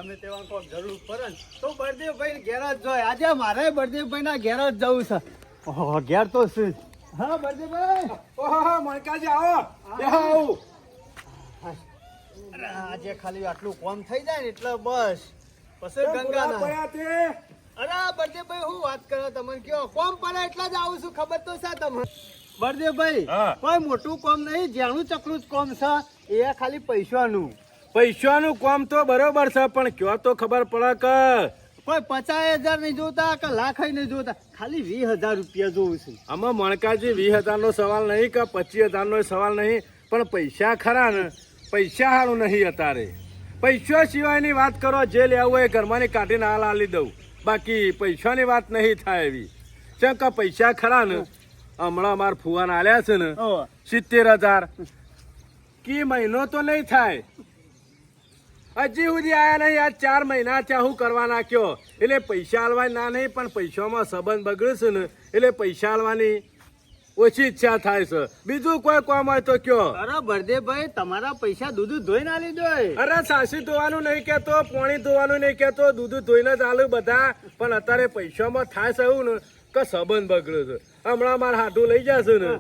અમે તેવા કોઈ જરૂર પડે ને તો બળદેવભાઈ ઘેર જ જોઈએ. આજે મારે બળદેવભાઈ ના ઘેર જ જવું છે. ઓહો, ઘેર તો શું. હા બળદેવભાઈ. ઓહો મણકાજી આવો. આવો. અરે આજે ખાલી આટલું કોમ થઈ જાય ને એટલે બસ પછી ગંગાના. અરે બળદેવભાઈ હું વાત કરો તમને કયો કોમ પડે એટલે જ આવું છું. ખબર તો છે તમને બળદેવભાઈ? કોઈ મોટું કોમ નહીં, જેનું ચકલું જ કોમ છે એ ખાલી પૈસાનું કોમ તો બરોબર છે પણ કયો તો ખબર પડે કે કોઈ 50,000 નહીં જોતા કે લાખ નહીં જોતા, ખાલી 20,000 રૂપિયા જોવું છે. આમાં મણકાજી 20,000 નો સવાલ નહીં કે 25,000 નો સવાલ નહીં, પણ પૈસા ખરા ને, પૈસા હારું નહીં. અત્યારે પૈસા સિવાયની વાત કરો, જે લેવું હોય ઘરમાંની કાઢીને હાલ આલી દઉં, બાકી પૈસાની વાત નહીં થાય એવી. કેમ કે પૈસા ખરા ને, હમણાં અમારા ફુવાના આલ્યા છે ને 70,000 કી મહિનો તો નહીં થાય, હજી સુધી આયા નહીં. આ 4 મહિના ત્યાં હું કરવા નાખ્યો એટલે પૈસા આલવાની ના નહીં, પણ પૈસામાં સંબંધ બગડે છે ને એટલે પૈસા આલવાની ઓછી ઈચ્છા થાય છે. બીજું કોઈ કામ હોય તો કયો. અરે બળદેવભાઈ તમારા પૈસા દૂધ ધોઈને આલી દો. અરે સાસી ધોવાનું નહીં કેતો, પાણી ધોવાનું નહીં કેતો, દૂધ ધોઈને જ આલું બધા, પણ અત્યારે પૈસામાં થાય છે એવું ને કે સંબંધ બગડ્યો છે. હમણાં મારે હાટું લઈ જશે ને,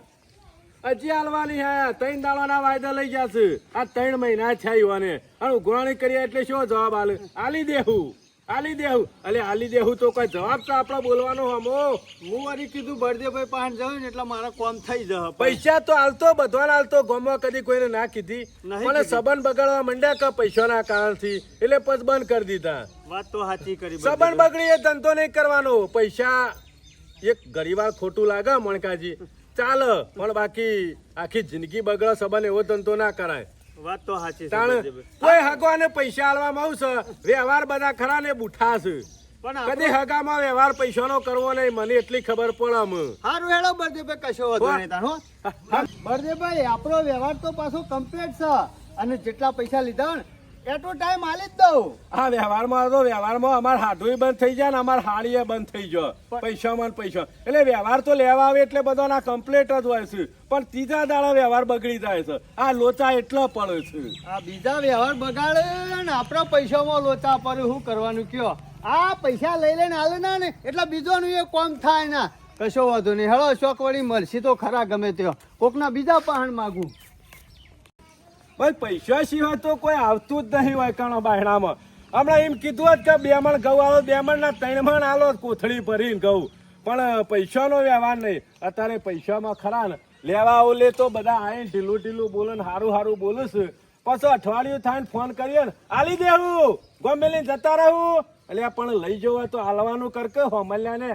હજી હાલવાની હે 3 દાડાના વાયદા લઈ જશે. આ 3 મહિના થયા યુવાને અને ઉઘરાણી કરીએ એટલે શું જવાબ આલે? આલી દેવું એટલે આલી દેવું તો કોઈ જવાબ તો આપડે બોલવાનો હમો. હું વળી કીધું બળદેવભાઈ પાસે જવું ને એટલે મારા કોમ થઈ જશે. પૈસા તો હાલતો બધાને હાલતો, ગામમાં કદી કોઈને ના કીધી, પણ સંબંધ બગાડવા માંડ્યા કે પૈસાના કારણથી એટલે પછી બંધ કરી દીધા. વાત તો સાચી કરી. સંબંધ બગડી એ ધંધો નહીં કરવાનો. પૈસા એક ઘણીવાર ખોટું લાગે મણકાજી, ચાલે, પણ બાકી આખી જિંદગી બગડે સંબંધ એવો ધંધો ના કરાય. વાત તો સાચી. કોઈ હગવાને પૈસા આલવામાં આવશે, વ્યવહાર બધા ખરા ને બુઠા છે, પણ કદી હગામાં વ્યવહાર પૈસાનો કરવો નહીં, મને એટલી ખબર પડે. સારું હેડો બળદેવભાઈ, કશો વાંધો નહીં. બળદેવભાઈ આપણો વ્યવહાર તો પાછો કમ્પ્લીટ છે અને જેટલા પૈસા લીધા ને એટલો ટાઈમ આલી જ દઉં. હા વ્યવહારમાં અમાર હાથું બંધ થઈ જાય ને અમાર હાડીએ બંધ થઈ જાય. પૈસામાં પૈસા એટલે વ્યવહાર તો લેવા આવે એટલે બધાના કમ્પ્લીટ જ હોય છે, પણ ત્રીજા દાડા વ્યવહાર બગડી જાય છે. આ લોચા એટલો પડે છે. આ બીજા વ્યવહાર બગાડે ને આપણા પૈસામાં લોચા પડે. શું કરવાનું કયો? આ પૈસા લઈ લઈને આલે ના ને એટલે બીજોનું એ કોમ થાય ના. કશો વાંધો નહીં. હેડો શોખ વળી મળશે તો ખરા ગમે તે કોકના બીજા પહાણ માગું. ભાઈ પૈસા સિવાય તો કોઈ આવતું જ નહીં હોય કણો બાયણામાં. હમણાં એમ કીધું જ કે 2 મણ ઘઉં આલો, 2 મણ ના 3 મણ આલો કોથળી ભરીને ઘઉં, પણ પૈસાનો વ્યવહાર નહીં. અત્યારે પૈસામાં ખરા ને લેવા આવો લે તો બધા આય ઢીલું બોલે ને સારું બોલે છે, પછી અઠવાડિયું થાય ને ફોન કરીએ ને આલી દેવું, ગમે લઈને જતા રહું. એટલે પણ લઈ જવું હોય તો હાલવાનું કરકે હોમલ્યાને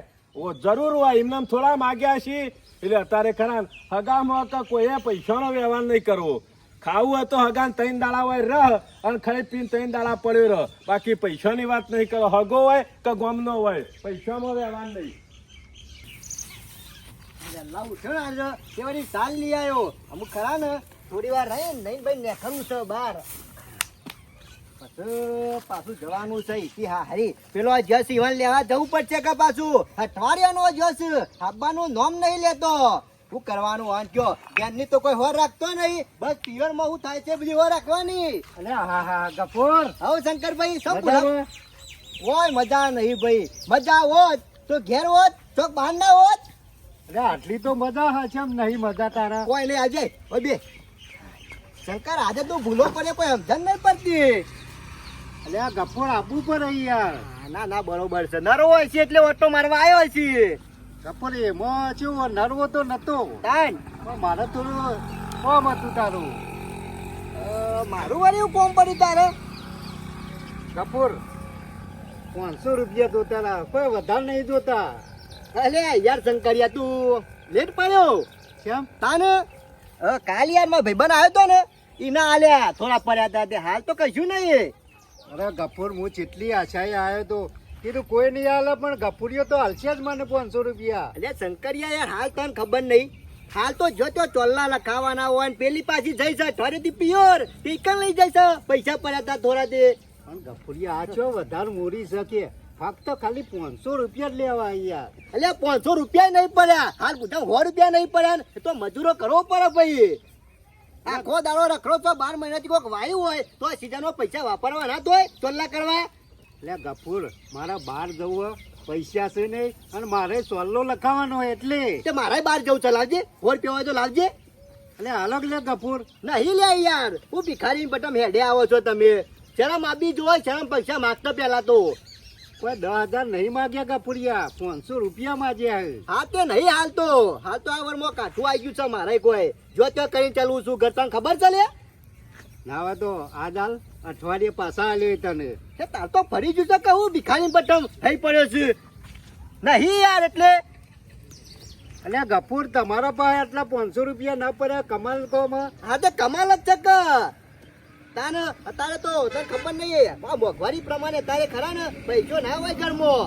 જરૂર હોય, એમને થોડા માગ્યા છીએ. એટલે અત્યારે ખરા ને હગામાં કે કોઈએ પૈસાનો વ્યવહાર નહીં કરવો. ખાવું હોય તો હગાન 3 દાડા હોય રહ અને ખાઈ પીને 3 દાડા પડ્યો રહ, બાકી પૈસાની વાત નહીં કરો. હગો હોય કે ગમનો હોય, પૈસામાં વ્યવહાર નહીં. સાલ લઈ આવ્યો અમુક ખરા ને, થોડી વાર રહે નહીં ભાઈ નેખરું છે બહાર, પાછું જવાનું છે. હારી પેલો જસ ઈવન લેવા જવું પડશે કે પાછું અઠવાડિયાનો જસ આવવાનું નોમ નહીં લેતો. શું કરવાનું વાન કયો? જ્ઞાનની તો કોઈ હોર રાખતો નહીં, બસ પિયરમાં શું થાય છે બધી હોર રાખવાની. અને હા ગફોર હવે શંકરભાઈ સૌ હોય મજા નહીં ભાઈ. મજા હોત તો ઘેર હોત તો બહાર ના હોત. અરે આટલી તો મજા હા છે, નહીં મજા તારા કોઈ નહીં. આજે બે શંકર આજે તો ભૂલો પડે કોઈ સમજણ નહીં પડતી. એટલે આ ગફોર આપવું પડે યાર. ના બરોબર છે. નરો હોય છે એટલે ઓટો મારવા આવ્યો છે. ગફોર એમાં શું નરવો તો નતો મારે તો કોમ હતું તારું. મારું વાર એવું કોમ પડ્યું તારે ગફોર? 500 રૂપિયા જોતા હતા, કોઈ વધારે નહીં જોતા. અલે યાર શંકરિયા તું લેટ પડ્યો કેમ? તાને કાલ યાર મારો ભાઈબંધ આવ્યો તો ને એના આલ્યા થોડા પડ્યા હતા, તે હાલ તો કશું નહીં. અરે ગફોર હું જેટલી આશાએ આવ્યો તો કીધું કોઈ નહીં હાલે, પણ ગફુરીઓ તો હાલશે જ મને 500 રૂપિયા. એટલે શંકરિયા યાર હાલ તને ખબર નહીં, હાલ તો જો તો ચોલ્લા લખાવાના હોય ને પેલી પાછી જઈ છે ઠરેથી પિયોર ટીકન લઈ જાય છે. પૈસા પડ્યા હતા થોડા તે, પણ ગફુરિયા આ છો વધારે મોરી શકે. ફક્ત ખાલી 500 રૂપિયા જ લેવા યાર. એટલે 500 રૂપિયા નહીં પડ્યા, હાલ બધા 100 રૂપિયા નહીં પડ્યા ને તો મજૂરો કરવો પડે ભાઈ. આખો દાડો રખડો તો 12 મહિનાથી કોઈક વાયુ હોય તો સીઝનમાં પૈસા વાપરવા ના હોય ચોલ્લા કરવા. એટલે ગફુર મારા બહાર જવું પૈસા છે નહીં અને મારે સોલ્લો લખાવાનો એટલે તે મારે બહાર જવું છે, લાવજે. વોટ પીવા હોય તો લાવજે. એટલે અલગ લે ગફુર. નહીં લે યાર, હું ભિખારી બટમ હેડે આવો છો તમે. શરમ આપી જોય, શરમ પૈસા માગતો પેલા તો. કોઈ 10,000 નહીં માગ્યા ગફુરિયા, 500 રૂપિયા માગ્યા. હા તે નહીં હાલ તો આ વરમાં કાઠું આવી ગયું છે મારે. કોઈ જો તે કરીને ચાલવું છું ઘર, તને ખબર છે લે? ના હોય તો આજ હાલ અઠવાડિયે પાછા આલ્યો તને. તે તાર તો ફરી ગયું છે કહું ભિખારી બટમ થઈ પડ્યો છે. નહીં યાર એટલે એટલે ગફુર તમારા પાસે આટલા 500 રૂપિયા ના પડે કમાલ કોમાં. હા તે કમાલ જ છે કે તાને અત્યારે તો તને ખબર નહીં આ મોંઘવારી પ્રમાણે તારે ખરા ને પૈસો ના હોય ઘરમાં.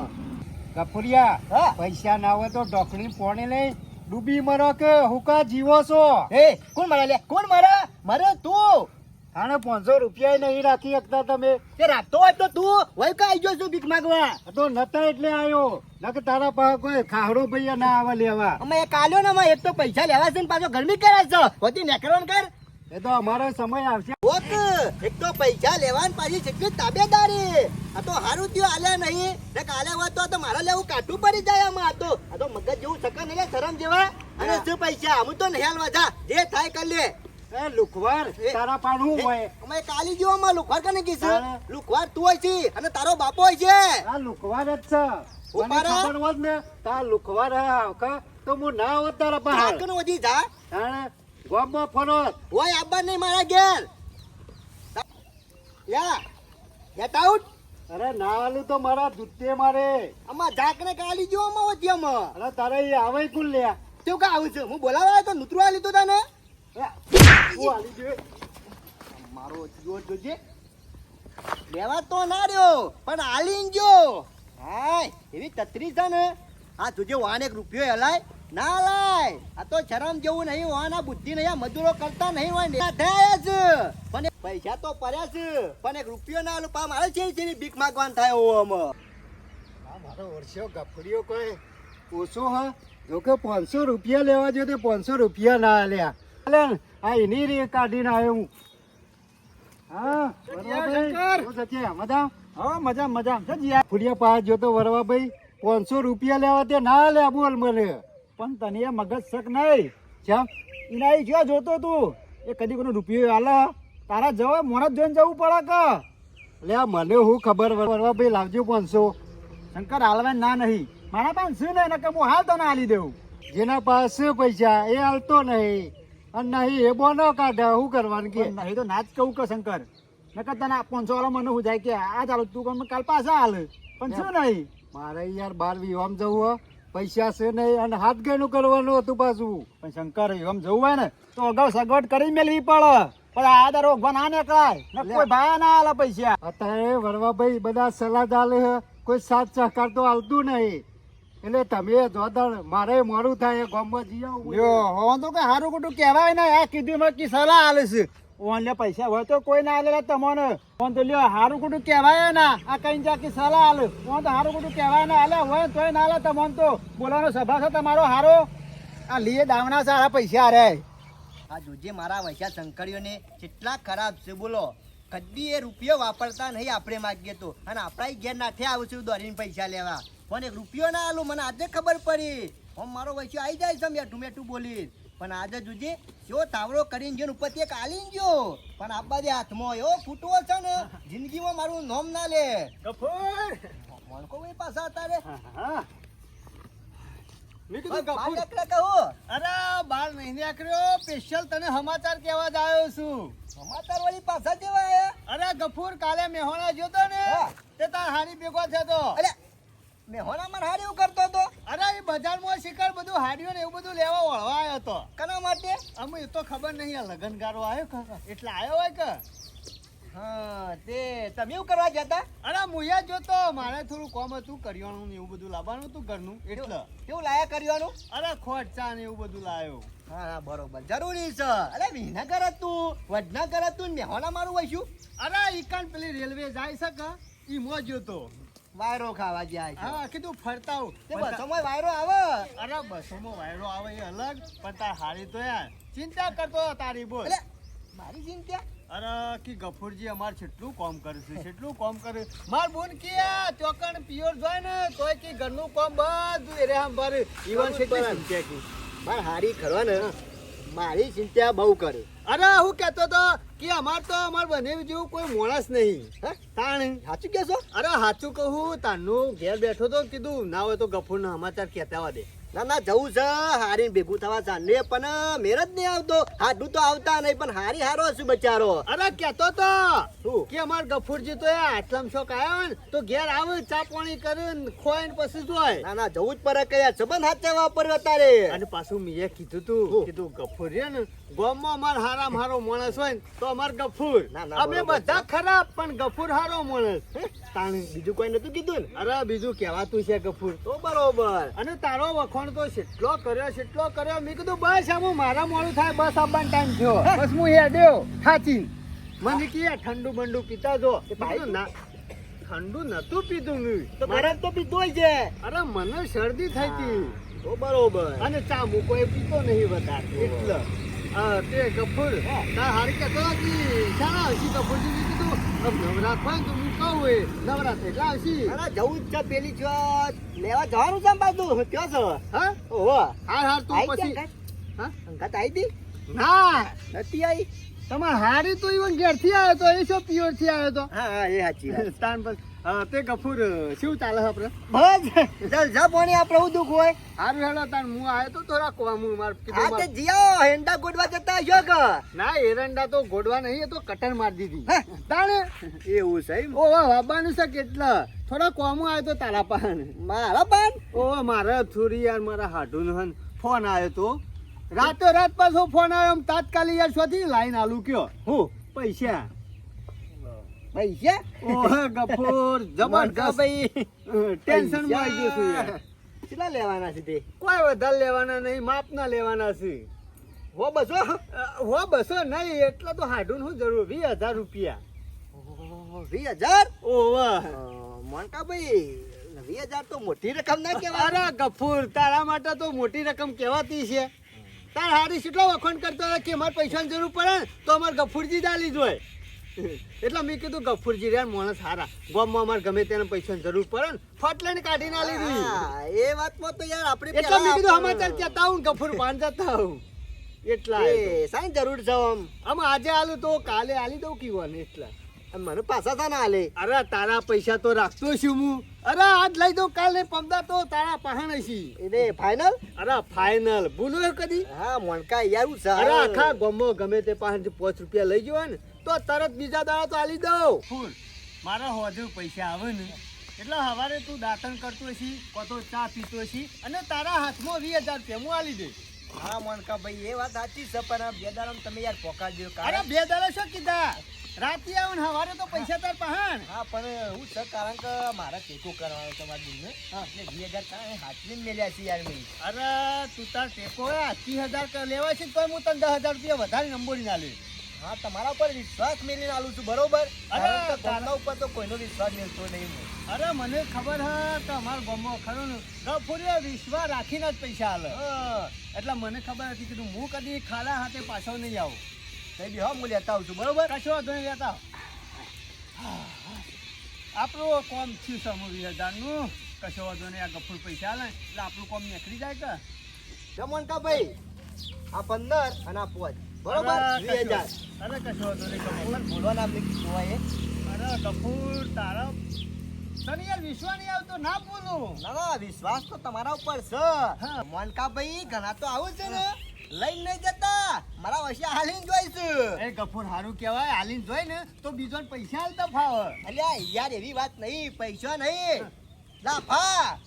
ગફુરિયા હા. પૈસા ના હોય તો ઢોકળી પોણી લઈ ડૂબી મરો કે હુકા જીવો છો. હે કોણ મારા લે, કોણ મારા? મારે તું. આને 500 રૂપિયા નહીં રાખી શકતા તમે. તે રાખતો હોય તો તું વય કા આવી ગયો છું ભીખ માંગવા. આ તો નતા એટલે આવ્યો, નકર તારા પાસે કોઈ ખાવડો ભૈયા ના આવે લેવા. અમે એક આલ્યો ને એક તો પૈસા લેવા છે ને પાછો ગરમી કરે છે. હોતી નેકરવાનું કર. એ તો અમારો સમય આવશે. ઓક એક તો પૈસા લેવા ને પાછી કેટલી તાબેદારી. આ તો હારું થયું આલ્યા નહીં ને કાલે હોત તો મારા લેવું કાઠું પડી જાય આમાં. આ તો મગજ જેવું સકા નહીં, શરમ જેવા. અને શું પૈસા હું તો નહીં હાલવા જા, જે થાય કરી લે. એ લુખવાર તારા પાન હું હોય. અમે કાલી જેવો માં લુખવાર કને કીધું? તારે? લુખવાર તું હોય છે અને તારો બાપો હોય છે. આ લુખવાર જ છે. મને ઉપાડા? ખબર હોત ને તાર લુખવાર તો હું ના હોત તારા પાસે. ઝાકણ વધી જા. તાણે ગામમાં ફરોત. હોય આબા નહીં મારા ઘેર. યા ગેટ આઉટ. અરે ના આલું તો મારા દૂધે મારે. આમાં ઝાકને કાલી જેવો માં વધી આમાં. અરે તારે એ આવે કુલ લે. તું કા આવું છે? હું બોલાવા તો નૂતરું આ લીધું તને. તું આલી દે. મારો જોર જોજે. લેવા તો ના રહ્યો પણ આલીન જો. હાય એવી તત્રી છે ને. આ તુજે વાન 1 રૂપિયો હલાય ના લાય. આ તો શરમ જેવું નહીં, વાના બુદ્ધિ નહીં, આ મજૂરો કરતા નહીં હોય ને થયા છે. પણ એ પૈસા તો પડ્યા છે પણ 1 રૂપિયો ના આલું પા મારે છે ભીખ માંગવાનું થાય હોમ. આ મારો વર્ષો ગફડીઓ કોઈ ઓછો હા. જો કે 500 રૂપિયા લેવા જો તે 500 રૂપિયા ના આલ્યા. અલે આ એની રે કાઢીને આવ્યો હું. હા વરવાભાઈ શું છે મજા? હા મજા મજા. ફુડિયા પાસે જો તો વરવાભાઈ 500 રૂપિયા લેવા તે ના આલ્યા. બોલ મને. પણ તને એ મગજ શક નહીં. કેમ? એના જો જોતો તું એ કદી કોઈનો રૂપિયો આલે તારા જવા મોરત જોઈને જવું પડે કે. લે મને હું ખબર વરવાભાઈ લાવજો 500. શંકર હાલવા ના નહીં મારા પાસે શું નહીં નકર હું હાલ તને આલી દેવું. જેના પાસે પૈસા એ હાલતો નહીં અને નહીં એ બોનો કાઢે. શું કરવાનું કે નહીં તો ના જ કહું કે શંકર નકર તને 500 વાળો મને હું જાય કે આ ચાલો તું કાલ પાછા હાલ. પણ શું નહીં મારે યાર બાર વિવામ જવું પૈસા છે નહીં અને હાથ ગયનું કરવાનું હતું પાછું. પણ શંકર વિવામ જવું હોય ને તો અગાઉ સગવડ કરી મેળવી પડે. પણ આ દર ઓગવા ના નીકળાય ને કોઈ ભાઈ ના હાલે પૈસા. અત્યારે વરવાભાઈ બધા સલાહ ચાલે કોઈ સાથ સહકાર તો આવતું નહીં. એટલે તમે જોતા મારે મોડું થાય ગામમાં જઈ આવું તો કઈ સારું ખોટું કહેવાય ને. આ કીધું મેં કી સલાહ આલે છે. ઓને પૈસા હોય તો કોઈ ના આલે તમને. ફોન તો લ્યો સારું ખોટું કહેવાય ના. આ કઈ જાકી સલાહ આલે ફોન તો સારું ખોટું કહેવાય ના. આલે હોય તોય ના આલે તમને તો બોલાવાનો સભા છે તમારો હારો. આ લીએ દાવના સારા પૈસા રે. આ જોજે મારા વૈસા શંકરીઓને કેટલા ખરાબ છે બોલો. કદી એ રૂપિયો વાપરતા નહીં આપણે માગીએ તો. અને આપણા ઘેર નાથે આવશું દોરીને પૈસા લેવા. પણ 1 રૂપિયો ના આલું મને આજે ખબર પડી. હું મારો વૈસો આવી જાય છે મેઠું મેઠું બોલી. પણ આજે જોજે જો તાવડો કરીને જો ઉપરથી એક આલીને ગયો. પણ આપવા દે હાથમાં એવો ફૂટવો છે ને જિંદગીમાં મારું નામ ના લે. મણકો ભાઈ પાછા અત્યારે અરે બાર નહીં નીકળ્યો સ્પેશિયલ તને સમાચાર કહેવા જ આવ્યો છું. સમાચાર વાળી પાછા જેવા આયા. અરે ગફુર કાલે મેહોણા જોતો ને તે તાર હારી ભેગો થયો. અરે મેહોણા માર હારી એવું કરતો હતો. અરે એ બજારમાં શિકાર બધું હાડ્યું ને એવું બધું લેવા વળવા આવ્યો હતો. કના માટે? અમે એ તો ખબર નહીં આ લગનગારો આવ્યો એટલે આવ્યો હોય કે. હા તે તમે એવું કરવા જતા? અરે મુયા જોતો મારે થોડું કોમ હતું કરિયાણું ને એવું બધું લાવવાનું હતું ઘરનું એટલે. કેવું લાયા કરવાનું? અરે ખોટ ચા ને એવું બધું લાવ્યો. હા બરોબર જરૂરી છે. અરે વિનગર હતું વડનગર હતું મેહોણા મારું વૈશું. અરે ઈકાન પેલી રેલવે જાય છે કે ઈ મો જોતો વાયરો ખાવા જાય છે. હા કીધું ફરતા આવું. તે બસોમાં વાયરો આવે. અરે બસોમાં વાયરો આવે એ અલગ પણ તાર હારી તો યાર ચિંતા કરતો તારી બોલ. એટલે મારી ચિંતા અરે કે ગફુરજી અમાર કેટલું કામ કરે છે કેટલું કામ કરે માર બોન કે ચોકણ પિયોર જોય ને તોય કે ઘરનું કામ બધું એરે આમ ભરે ઈવન કેટલી ચિંતા કે માર હારી ખરવા ને મારી ચિંતા બહુ કરે. અરે હું કહેતો તો કે અમાર બને જેવું કોઈ માણસ નહીં હે તાણ સાચું કહેશો? અરે સાચું કહું તારનું ઘેર બેઠો તો કીધું ના હોય તો ગફુરના સમાચાર કહેતા હોય દે. ના ના જવું છે હારી ભેગું થવા ચાલે પણ મેર જ નહીં આવતો. હાડું તો આવતા નહીં પણ હારી હારો છું બચારો. અરે કહેતો તો શું? કે અમાર ગફુરજી તો આટલામ શોખ આવ્યો ને તો ઘેર આવે ચા પાણી કરે ને ખોય ને પછી જોય. ના ના જવું જ પડે કયા સંબંધ હાચા વાપર્યો તારે. અને પાછું મેં કીધું શું? તું કીધું ગફુર રે ને ગામમાં અમાર હારામ હારો માણસ હોય ને તો અમાર ગફુર. ના, ના, અમે બરોબર બધા ખરાબ પણ ગફુર હારો માણસ હે? તાણ બીજું કોઈ નતું કીધું ને? અરે બીજું કહેવાતું છે ગફુર તો બરોબર. અને તારો વખોણ તો કેટલો કર્યો મેં કીધું બસ આમ મારા મોડું થાય બસ આવવાનો ટાઈમ થયો બસ હું હેડ્યો ખાચી મને કે ઠંડુ બંડુ પીતા જો મેં કીધું ના ઠંડુ નતું પીધું મેં તો મારે તો પીધો છે. અરે મને શરદી થઈ હતી તો બરોબર. અને ચા મૂકો એ પીતો નહીં વધારે એટલે તે ગફુર તાર હારી કહેતો કે શાળા આવશી ગફુરજી મેં કીધું નવરાત હોય ને તો હું કહું એ નવરાત એટલે આવશી અરે જવું જ છે પેલી જો લેવા જવાનું છે બાજુ ત્યાં છે. હા ઓહો હાર તું આઈ પછી ત્યાં હા અંગાત આઈ દી ના નથી આઈ. તમાર હારી તો ઈવન ઘેરથી આવ્યો તો એ શું પ્યોર થી આવ્યો તો હા હા એ સાચી વાત. સ્થાન પર તે ગફુર શું ચાલે આપણે બસ જલસા પાણી આપણે હું દુઃખ હોય. હારું હેડો તાન હું આવ્યો તો થોડા કોમું માર હા કીધું તે માર- જીઓ હેંડા ગોડવા જતા હશો કે? ના એરંડા તો ગોડવા નહીં એ તો કટર માર દીધી હે? તાણે એવું છે એમ? ઓ વાબાનું છે કેટલા થોડા કોમું આવ્યો તો તારા પાન મારા પાન ઓ મારા થોડી યાર મારા હાડું હન ફોન આવ્યો તો રાતો રાત પાછો ફોન આવ્યો એમ તાત્કાલિક યાર શોધી લાઈન આલુ કયો હું પૈસા પૈસા ઓહે ગફુર મનકા જબરદસ્ત ભાઈ ટેન્શન માં આવી ગયો છું યાર કેટલા લેવાના છે તે? કોઈ વધારે લેવાના નહીં માપના લેવાના છે હો બસો હો બસો નહીં એટલે તો હાડું શું જરૂર 20,000 રૂપિયા 20,000? ઓવા મોનકા ભાઈ 20,000 તો મોટી રકમ ના કહેવાય. અરે ગફુર તારા માટે તો મોટી રકમ કહેવાતી છે તાર હારી કેટલો વખોણ કરતો હોય કે અમારે પૈસાની જરૂર પડે ને તો અમારે ગફુરજી ચાલી જોય એટલે મેં કીધું ગફુરજી રે માણસ સારા ગામમાં અમારે ગમે તેને પૈસાની જરૂર પડે ને ફટ લઈને કાઢી ના લીધી હા, એ વાતમાં તો યાર આપણે એટલે મેં કીધું પહેલા સમાચાર કહેતા હું ગફુર પાન જતા હું એટલા એ સાંઈ જરૂર છે આમ આજે આલું તો કાલે આલી દઉં કીવાનું એટલા મને પાછા થા ના હાલે. અરે તારા પૈસા તો રાખતો છું હું અરે આજ લઈ દઉં કાલે પમદા તો તારા પહાણ હશી એને ફાઇનલ. અરે ફાઇનલ ભૂલું કદી હા મોનકા યાર હું છે. અરે આખા ગામમાં ગમે તે પાસેથી 5 રૂપિયા લઈ ગયો ને તો તરત બીજા દાડા તો આલી દઉં ફૂલ મારા હોજુ પૈસા આવે ને એટલે હવારે તું દાંતણ કરતો હશી કોતો ચા પીતો હશી અને તારા હાથમાં 20,000 રૂપિયા હું આલી દે હા મોનકા ભાઈ એ વાત સાચી છે પણ આ બે દાડામાં તમે યાર પોકાડજો અરે 2 દાડા શું કીધા રાતે આવો ને હવારે તો પૈસા તાર પહાણ હા પણ હું છે કારણ કે મારા ટેકો કરવાનો તમારા દિલને એટલે 20,000 કાંઈ હાથવીને મેલ્યા છે યાર મેં. અરે તું તાર ટેકો 80,000 લેવા છે તો હું તને 10,000 રૂપિયા વધારે નંબોરી ના લે હા તમારા ઉપર વિશ્વાસ મેલીને આલું છું બરોબર. અરે, કારણ કે ગામના ઉપર તો કોઈનો વિશ્વાસ મેલતો નહીં હું. અરે મને ખબર હા કે અમારા ગામમાં ખરો ને ગફુરે વિશ્વાસ રાખીને જ પૈસા આલે હા એટલે મને ખબર હતી કીધું હું કદી ખાલા હાથે પાછો નહીં આવું કઈ બી હા હું લેતા આવું છું બરોબર. કશો વાંધો નહીં લેતા આપણું કોમ થયું છે 20,000 કશો વાંધો નહીં આ ગફુર પૈસા આલે એટલે આપણું કોમ નીકળી જાય કે જો મોનકા ભાઈ આ 15 અને આ 5 બરોબર અરે, 20,000. અરે કશો વાંધો નહીં ગફુર પણ બોલવાના આપણે કીધું હોય એ. અરે ગફુર તારા તને યાર વિશ્વાસ નહીં આવતો ના બોલું ના ના વિશ્વાસ તો તમારા ઉપર છે. હા. મોનકા ભાઈ ઘણા તો આવું છે ને લઈને નહીં જતા મારા વચ્ચે હાલીને જોઈશું. એ ગફુર હારું કહેવાય હાલીને જોઈ ને તો બીજો પૈસા હાલતા ફાવે અલ્યા યાર એવી વાત નહીં પૈસા નહીં લાફા.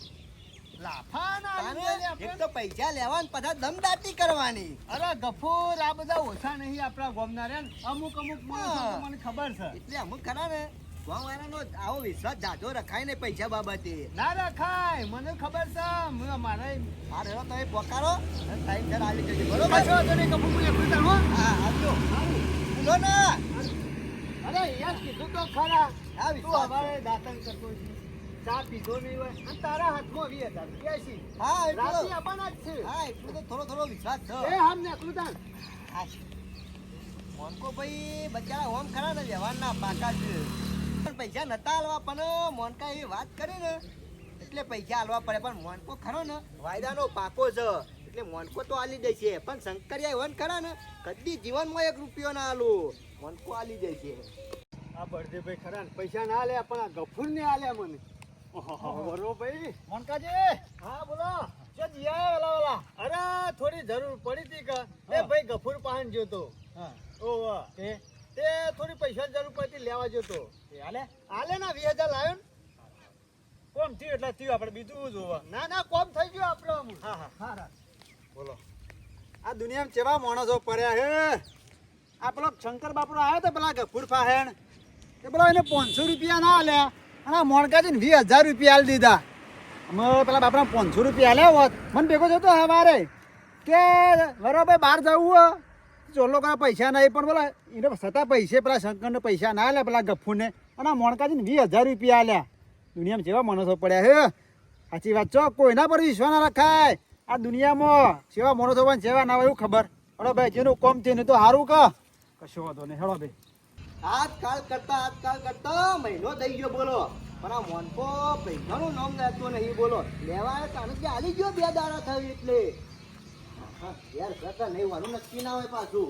લાફા ના તાને હાલી જાય એક આપણે. તો પૈસા લેવા ને પાછા દમદાટી કરવાની. અરે ગફુર આ બધા ઓછા નહીં આપણા ગામના રે અમુક માણસો તો મને ખબર છે એટલે અમુક ખરા ને ગામવાળાનો આવો વિશ્વાસ જાજો રખાય ને પૈસા બાબતે. ના રખાય મને ખબર છે મારે આ રેડો તમે પોકારો અને ટાઈમ સર આવી જજો કશો બરોબર. વાંધો નહીં ગફુર હું એકલું જાઉં, હો. હા આવજો બોલો ને. અરે યાર કીધું તો ખરા હા તું વિશ્વાસ છે. અમારે દાતન કરતો છે ચા પીધો નહીં હોય અને તારા હાથમાં 20,000 રૂપિયા છે હા એટલો રાતે આપવાના જ છે હા એટલો તો થોડો થોડો વિશ્વાસ છે. એ હમ ને એકલું તાન હા. મોનકો ભાઈ બચારા ઓમ ખરા ને વ્યવહારના પાકા છે પણ પૈસા નતા આલવા પણ મોનકા એવી વાત કરી ને એટલે પૈસા આલવા પડે પણ મોનકો ખરો ને વાયદાનો પાકો છે એટલે મોનકો તો આલી દે છે પણ શંકરિયા એવન ખરા ને કદી જીવનમાં 1 રૂપિયો ના આલું મોનકો આલી દે છે. આ બળદેવભાઈ ખરા ને પૈસા ના આલ્યા પણ આ ગફુર ને આલ્યા મને. બરો ભાઈ મોનકાજી હા બોલો. જો જીયા વેલા અરે થોડી જરૂર પડી હતી કે એ ભાઈ ગફુર પાહન જોતો. હા ઓહો તે તે થોડી પૈસાની જરૂર પડી હતી, લેવા જોતો. એ હાલે આલે ના 20,000 લાવ્યો ને. કોમ થયું એટલે થયું આપણે બીજું જોવા. ના ના કોમ થઈ ગયો આપણો આમ. હા હા હા બોલો. આ દુનિયામાં કેવા માણસો પડ્યા હે. આ પેલો શંકર બાપરો આવ્યો તો પેલા ગફુર પાહેણ એ પેલો એને 500 રૂપિયા ના આલ્યા અને આ મોણકાજીને 20,000 રૂપિયા આલી દીધા. અમે પેલા બાપરા 500 રૂપિયા આલ્યા હોત મને ભેગો થતો હવારે કે બરાબર બહાર જવું હોય ચોલો કરે પૈસા નહીં પણ બોલા એને છતાં પૈસે પેલા શંકરને પૈસા ના આલ્યા પેલા ગફુરને અને આ મોણકાજીને 20,000 રૂપિયા આલ્યા. દુનિયામાં જેવા માણસો પડ્યા હે. સાચી વાત છો, કોઈના પર વિશ્વાસ ના રખાય આ દુનિયામાં. સેવા માણસો પણ સેવા ના હોય એવું ખબર. હળો ભાઈ જેનું કોમ છે ને તો સારું ક કશો વાંધો નહીં. હેળો ભાઈ આજકાલ કરતા મહિનો થઈ ગયો બોલો પણ આ મોનકો પૈસાનું નામ લેતો નહીં બોલો. લેવા તાને કે આલી ગયો 2 દાડા થયું એટલે હા યાર કરતા નહીં વાનું નક્કી ના હોય પાછું.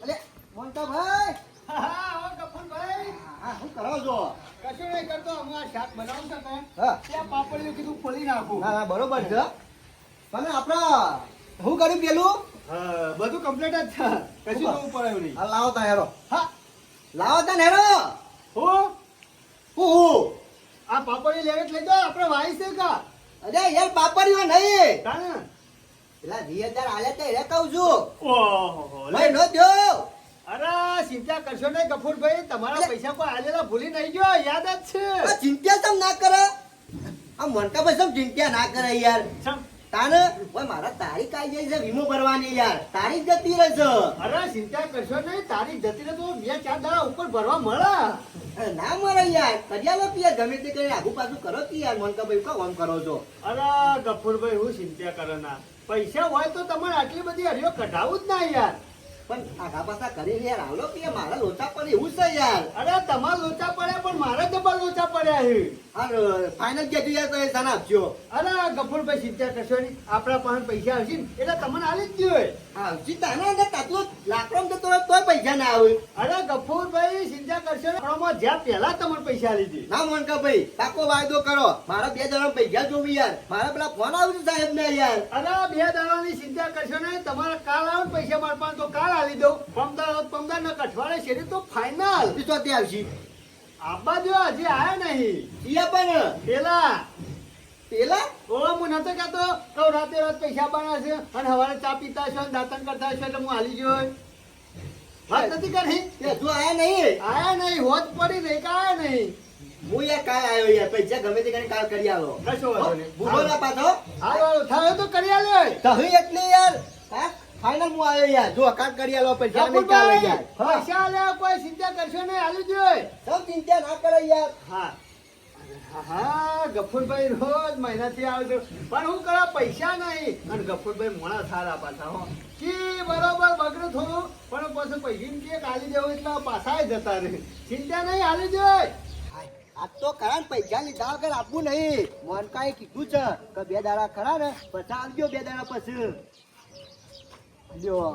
અલે મોનકા ભાઈ હા શું કરો છો? કશું નહીં કરતો. હું આ શાક બનાવું છું ને હા ત્યાં પાપડીઓ કીધું ખોલી નાખું. ના ના બરોબર છે પણ આપણા શું કર્યું પેલું બધું કમ્પ્લીટ જ છે. કશું જોવું પડે એવું નહીં. હા લાવો તા હેરો હા લાવો તા હેરો હું હું આ પાપડી લેવે જ લઈ જાઓ. આપણે વાઈ છે કા અરે યાર પાપડીઓ નહીં તાને પેલા 20,000 આલ્યા તે રે કહું છું ઓહો લઈ નો દ્યો. અરે ચિંતા કરશો નહીં ગફુરભાઈ, તમારા પૈસા કોઈ આલેલા ભૂલી નહીં ગયો, યાદ જ છે. આ ચિંતા તમ ના કરે આ મોનકા ભાઈ સમ ચિંતા ના કરે યાર સમ. તાને ઓય મારા તારીખ આવી જાય છે વીમો ભરવાની યાર તારીખ જતી રહેશે. અરે ચિંતા કરશો નહીં, તારીખ જતી રહે તો 2-4 દાડા ઉપર ભરવા મળે. અરે ના મરે યાર કર્યા લો યાર ગમે તે કરી આગુ પાછું કરો કે યાર મોનકા ભાઈ કો ઓમ કરો છો. અરે ગફુરભાઈ હું ચિંતા કરે ના, પૈસા હોય તો તમારે આટલી બધી હરિયો કઢાવું જ ના યાર. પણ આગા પાછા કરીને યાર આવલો કે મારા લોચા પડે એવું છે યાર. અરે તમારા લોચા પડ્યા પણ મારા જબર લોચા પડ્યા છે. અરે ફાઇનલ કે યાર તો એ સન આપજો. અરે ગફુરભાઈ ચિંતા કરશો નહીં, આપણા પાસે પૈસા આવશે ને એટલે તમને આલી જ જોઈએ. હા ચિંતા ના ને તાતું લાકડો તો તોય પૈસા ના આવે. અરે ગફુરભાઈ ચિંતા કરશો નહીં, આપણામાં જ્યાં પહેલા તમને પૈસા આલી દી. ના મોનકા ભાઈ પાકો વાયદો કરો મારા 2 જણા પૈસા જોવી યાર મારા પેલા ફોન આવ્યું સાહેબ ને યાર. અરે 2 દાડાની ચિંતા કરશો નહીં, તમારે કાલ આવે ને પૈસા મારા પાસે તો કાલ આલી દઉં. પમદાર ને કઠવાડે શેરી તો ફાઇનલ. પીછો તે આવશી આબા જો હજી આયા નહીં. ઈયા પણ પેલા પેલા હું નતો કહેતો કહું રાતે રાત પૈસા બના છે અને સવારે ચા પીતા છો ને દાંતણ કરતા છો એટલે હું હાલી જોઈ વાત નથી કરી. તે હજુ આયા નહીં. આયા નહીં, હોજ પડી નહીં કે આયા નહીં. હું યાર કાલ આવ્યો યાર પૈસા ગમે તે કરીને કાલ કરી આવો. કશો વાંધો નહીં. ભૂલો ના પાછો હાલો થાય તો કરી આલ્યો. તહી એટલે યાર હા ફાઇનલ હું આવ્યો યાર જો કાલ કરી આલો પૈસા નહીં કાલ ગફુરભાઈ, યાર. હા પૈસા આલ્યા કોઈ ચિંતા કરશો નહીં, હાલી જોઈ. સૌ ચિંતા ના કરે યાર. હા હા ગફુરભાઈ રોજ મહિનાથી આવજો પણ હું કરા પૈસા નહીં અને ગફુરભાઈ મોણા સારા પાછા હો કી બરોબર બગડું થોડું પણ પછી પૈસા કે આલી દેવું એટલે પાછા જતા રહે. ચિંતા નહીં, આલી જોઈ. આ તો ખરા ને પૈસા લીધા વગર આપવું નહીં. મોનકાએ કીધું છે કે 2 દાડા ખરા ને પછી આવજો 2 દાડા પછી. લ્યો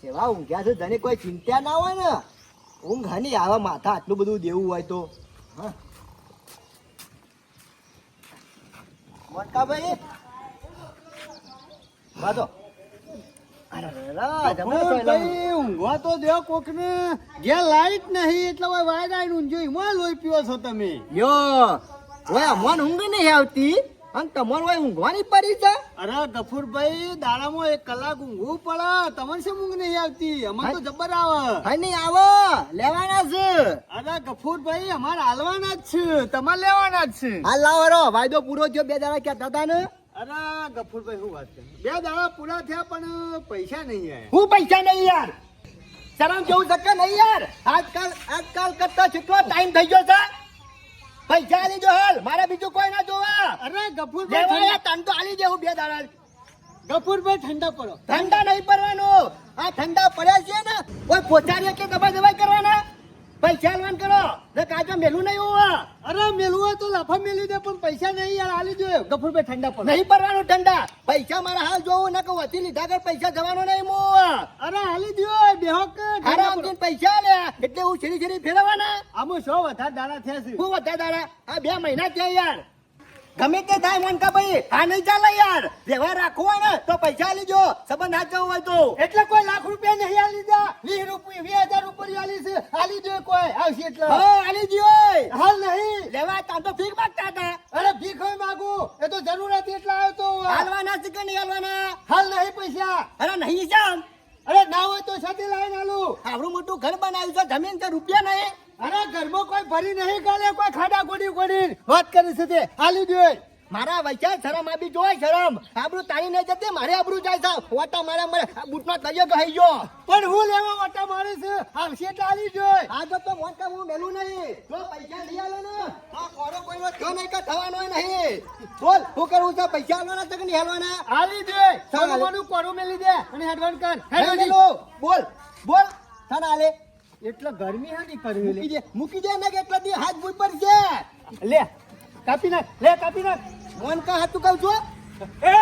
સેવા ઊંઘ્યા છે તને કોઈ ચિંતા ના હોય ને ઊંઘ હની આવા માથા આટલું બધું દેવું હોય તો હા મોનકા ભાઈ વાતો ગફુરભાઈ, ઊંઘવા તો દો કોકને. ઘેર લાઈટ નહીં એટલે હવે વાયદા ઊંઝો એમાં લોહી પીવો છો તમે. યો ઓય મન ઊંઘ નહીં આવતી અને તમારે ઓય ઊંઘવાની પડી છે. અરે ગફુરભાઈ, દાડામાં 1 કલાક ઊંઘવું પડે. તમને શું ઊંઘ નહીં આવતી? અમને તો જબર આવે. હા નહીં આવો લેવાના છે. અરે ગફુરભાઈ, અમારે હાલવાના જ છે, તમારે લેવાના જ છે. હાલ લાવો રો વાયદો પૂરો થયો 2 દાડા કહેતા હતા ને. અરે ગફુરભાઈ શું વાત કરે, 2 દાડા પૂરા થયા પણ પૈસા નહીં આયા. હું પૈસા નહીં યાર શરમ જેવું શકે નહીં યાર. આજકાલ કરતા કેટલો ટાઈમ થઈ ગયો છે. પૈસા આલી જો હાલ મારે બીજું કોઈ ના જોવા. અરે ગફુરભાઈ, લેવાયા તન તો આલી દેવું 2 દાડા ગફુરભાઈ ઠંડા પડો. ઠંડા નહીં પડવાનું. આ ઠંડા પડ્યા છે ને કોઈ પોચારી એટલે દબાઈ કરવાના. પૈસા આલવાન કરો ને કાચો મેલું નહીં હોવા. અરે મેલું હોય તો લાફા મેલી દે પણ પૈસા નહીં યાર આલી જોઈએ. ગફુરભાઈ ઠંડા પડો. નહીં પડવાનું ઠંડા. પૈસા મારા હાલ જોવું ને કે વધી લીધા કર પૈસા જવાનો નહીં મો. અરે આલી દો બેહો કે ઠંડા પડો. આરામથી પૈસા લે એટલે હું છેડી ફેરવવાના. આમાં 100 વધારે દાડા થયા છે. હું વધારે દાડા આ 2 મહિના થયા યાર. ગમે તે થાય મોનકા ભાઈ આ નહીં ચાલે યાર. વ્યવહાર રાખવો હોય ને તો પૈસા લીજો સંબંધ હાથ જવું હોય તો. એટલે કોઈ લાખ રૂપિયા નહીં આલી દે. 20 રૂપિયા 20,000 રૂપિયા આલી છે. આલી દો કોઈ આવશે એટલે. હા આલી દ્યો. હાલ નહીં. લેવા તા તો ફીક માંગતા હતા. અરે ભીખ હોય માગુ એ તો જરૂર હતી એટલે આવ્યો તો. હાલવાના છે કે નહીં હાલવાના? હાલ નહીં પૈસા. અરે નહીં જામ. અરે ના હોય તો સાથે લાવીને આલું. આવડું મોટું ઘર બનાવ્યું છે જમીન છે રૂપિયા નહીં. અરે ઘરમાં કોઈ ભરી નહીં કાલે કોઈ ખાડા ગોડી વાત કરી છે તે આલી દો. મારા વચ્ચે શરમ આપી જોય શરમ. આબરૂ તાળી નહીં જતી મારે આબરૂ જાય છે. ઓટા મારા મને બૂટમાં કયો ગઈ ગયો. પણ હું લેવા વટા મારે છે આવશે એટલે આલી દો. આ તો મોટા હું મેલું નહીં. જો પૈસા લઈ આલો ને આ કોરો કોઈનો થયો નહીં કે થવાનો નહીં. બોલ શું કરવું છે? પૈસા આલવાના છે કે નહીં આલવાના? આલી દો. સામાનું કોરું મેલી દે અને હેડવાન કર. હેલો હેલો બોલ બોલ થાના આલે એટલે ગરમી હાની કરવી મૂકી દે ને કે એટલા દી હાથ ભૂલ પર છે. લે કાપી નાખ લે કાપી નાખ. મોન કા હાથ તું કહું છું એ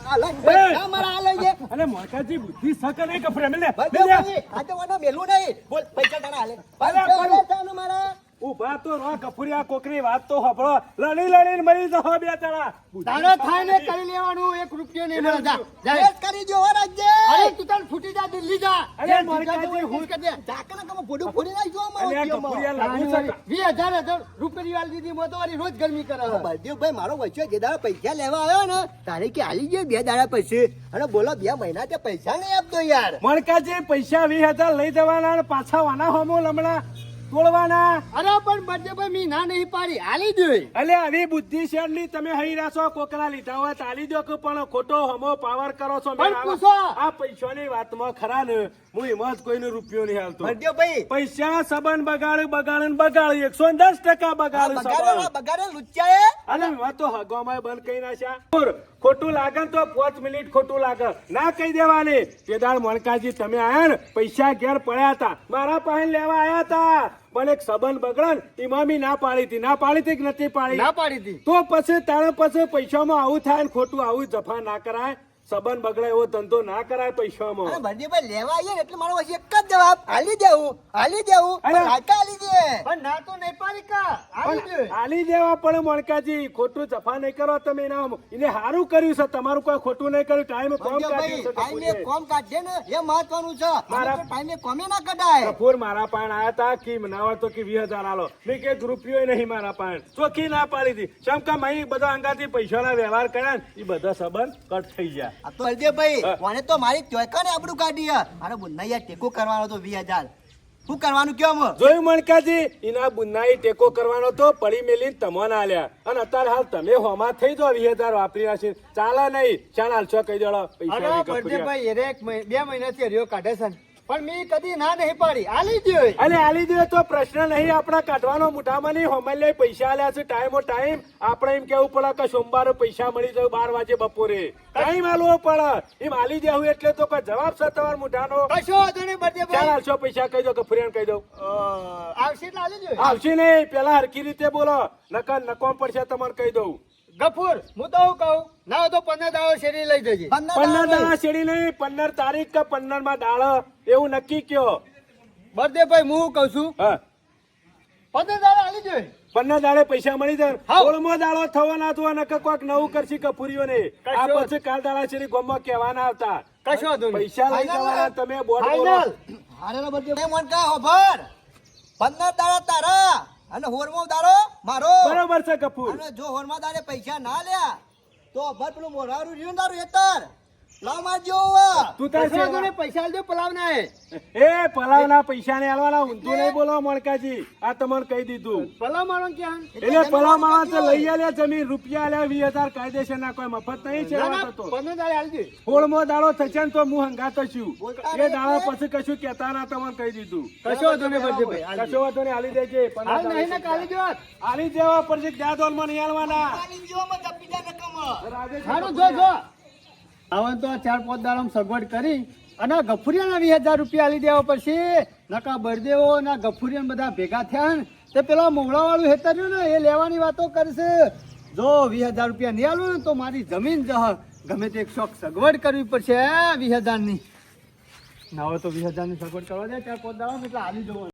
આ લઈ પૈસા મારા આ લઈ જે. અને મોકાજી બુદ્ધિ સકે નહીં કફરે મેલે આ તો વાનો મેલું નહીં. બોલ પૈસા તારા હાલે. પૈસા તારા મારા ઉભા તો રો કફુરિયા કોકરી વાત તો હબળો લડીને મરી જહો બે તણા તારો થાય ને કરી લેવાનું. 1 રૂપિયો નહીં મળે. જા જા. કેસ કરી જો રાજ્ય. અરે તું તાર ફૂટી જા દિલ્હી જા. અરે જે મારી ભીખા કાચી જોઈ હું કરી દે. ઝાકણા કમ ફોડું ફોડી નાખજો અને આ અમારો કફુરિયા લાગુ છે 20,000 રૂપિયા વાળી દીધી મો તો વાળી રોજ ગરમી કરે. ભાઈ મારો વચ્ચે જે દાડા પૈસા લેવા આવ્યો ને તારે કે હાલી ગયો 2 દાડા પછી અને બોલો 2 મહિના તે પૈસા નહીં આપતો યાર. મણકાજી પૈસા 20,000 લઈ જવાના અને પાછા વાના હોમો લમણા તોડવાના. અરે પણ બર્થડે પર મી ના નહીં પાડી આલી દો. અલે આવી બુદ્ધિ શેરની તમે હઈ રાસો કોકરા લીધા હોય તાલી દો કે પણ ખોટો હમો પાવર કરો છો. પણ પૂછો. આ પૈસાની વાતમાં ખરા ને હું એમાં જ કોઈનો રૂપિયો નહીં હાલતો. ભરદ્યો ભાઈ પૈસા સંબંધ બગાડ 110% બગાડ સંબંધ. બગાડે લુચ્ચાએ. અલે વાત તો હગોમાં બંધ કરી નાખ્યા. ખોટું લાગે ને તો 5 મિનિટ ખોટું લાગે ના કહી દેવાની. કેદાર મણકાજી તમે આયા ને પૈસા ઘેર પડ્યા હતા મારા પાસે લેવા આયા હતા પણ એક સંબંધ બગડન ઇમામી ના પાડી હતી કે નથી પાડી? ના પાડી હતી. તો પછી તારે પછી પૈસામાં આવું થાય ને ખોટું આવું જફા ના કરાય. સંબંધ બગડે એવો ધંધો ના કરાય પૈસામાં. ભરદ્યો ભાઈ લેવા આવીએ ને એટલે મારો વચ્ચે એક જ જવાબ હાલી દેવું પણ રાકા હાલી દે. પણ ના તો નહીં પાડી કા આલી દો. આલી દેવા પણ મણકાજી ખોટું જફા નહીં કરો તમે એને સારું કર્યું છે. તમારું કોઈ ખોટું નહીં કર્યું. ટાઈમે કોમ ભરદ્યો ભાઈ કાઢ્યું છે ટાઈમે કપૂરે. કોમ કાઢે ને એ મહત્વનું છે. મારા- ટાઈમે કોમે ના કઢાય. કપૂર મારા પાણ આયા તા કે મનાવા તો કે 20,000 આલો. મેં કે રૂપિયો નહીં મારા પાણ. ચોખ્ખી ના પાડી હતી. શમકા માઈ બધા અંગાથી પૈસાના વ્યવહાર કર્યા ને એ બધા સંબંધ કટ થઈ ગયા. આ તો ભરદ્યો ભાઈ હા. કોને તો મારી ચોયકા ને આપણું કાઢી અરે બુન્નાઈ ટેકો કરવાનો તો 20,000 શું કરવાનું કયો અમે? જોયું મણકાજી એના બુનાઈ ટેકો કરવાનો તો પડી મેલી તમને આલ્યા અને અત્યારે હાલ તમે હોમાં થઈ જો 20,000 વાપરી નાખી ચાલે નહીં. ચાલ હાલશો કહી દેડો અરે પૈસા બર્થડે ભાઈ એને 2 મહિનાથી હરિયો કાઢે છે પણ મી કદી ના નહીં પાડી આલી દો. અને આલી દે તો પ્રશ્ન નહીં આપણા કાઢવાનો મોઢામાં નહીં હોમલે પૈસા આલ્યા છે ટાઈમ આપણે એમ કેવું પડે કે સોમવારે પૈસા મળી જાય 12 વાગે બપોરે ટાઈમ આલવો પડે. એમ આલી દેવું એટલે તો કોઈ જવાબ છે તમારા મોઢાનો? કશો વાંધો નહીં બર્થડે ચાલ ભાઈ હાલશો પૈસા કહી દો કે ફ્રેન્ડ કહી દઉં આવશે એટલે આલી દો. આવશે નહીં પેલા હરખી રીતે બોલો નકર નકોમ પડશે તમારે કહી દઉં. ગફુર હું તો હું કહું ના હોય તો 15 દાડો શેરી લઈ જજે. 15 દાડા શેરી નહીં 15 તારીખ કે 15 માં દાડો એવું નક્કી કયો. બર્થડે ભાઈ હું કહું છું હા 15 દાડો આલી દો. 15 દાડે પૈસા મળી જાય. હાઉ. 16મો દાડો થવાના તો નકર કોઈક નવું કરશી કપૂરીઓ ને આ કશો. પછી કાલ દાડા શેરી ગોમમાં કહેવાના આવતા કશો વાંધો નહીં. પૈસા લઈ જવાના તમે બોર્ડ બોલો. ફાઇનલ. હારેલો ભરદ્યો ભાઈ મોનકા હોભર 15 દાડા તારા અને હોરમો દાડો મારો. બરોબર છે કપૂર. અને જો હોરમા દાડે પૈસા ના લ્યા તો ભર પેલું મોરારું રહ્યું ને તારું હેતર લાવ મારજો હવે. તું તાર કશો વાંધો સેવા- નહીં, પૈસા આલી દો પલાવ ના એ. એ પલાવના પૈસા ને આલવાના ઊંધું નહીં બોલો મણકાજી આ તમને કહી દીધું. પલાવ મારો ક્યાં એટલે પલાવ માં તો લઈ આલ્યા જમીન રૂપિયા આલ્યા 20,000 કાયદેસર ના કોઈ મફત નહીં છે. ના ના વાત તો 15 દાડે આલી દો. 16મો દાડો થશે ને તો હું હંગાતો છું. એ દાડા પછી કશું કહેતા ના તમને કહી દીધું. કશો વાંધો નહીં બર્થડે ભાઈ આલી કશો દો. વાંધો નહીં આલી દેજે. હાલ નહીં ને કાલી દો. આલી દેવા પડશે દાદોલમાં નહીં આલવાના. આલી જીવોમાં જપી જા રકમ. રાજેશ સારું જો જો હવે તો આ 4-5 દાડામાં સગવડ કરી અને આ ગફુરિયાના 20,000 રૂપિયા આલી દેવા પડશે. નકા બળદેવો ના ગફુરિયા બધા ભેગા થયા ને તે પેલા મોવડાવાળું હેતર રહ્યું ને એ લેવાની વાતો કરશે. જો 20,000 રૂપિયા નહીં આલું ને તો મારી જમીન જહ. ગમે તે એક શોખ સગવડ કરવી પડશે 20,000 ની. ના હોય તો 20,000 ની સગવડ કરવા દે 4-5 દાડામાં એટલે આલી જવું.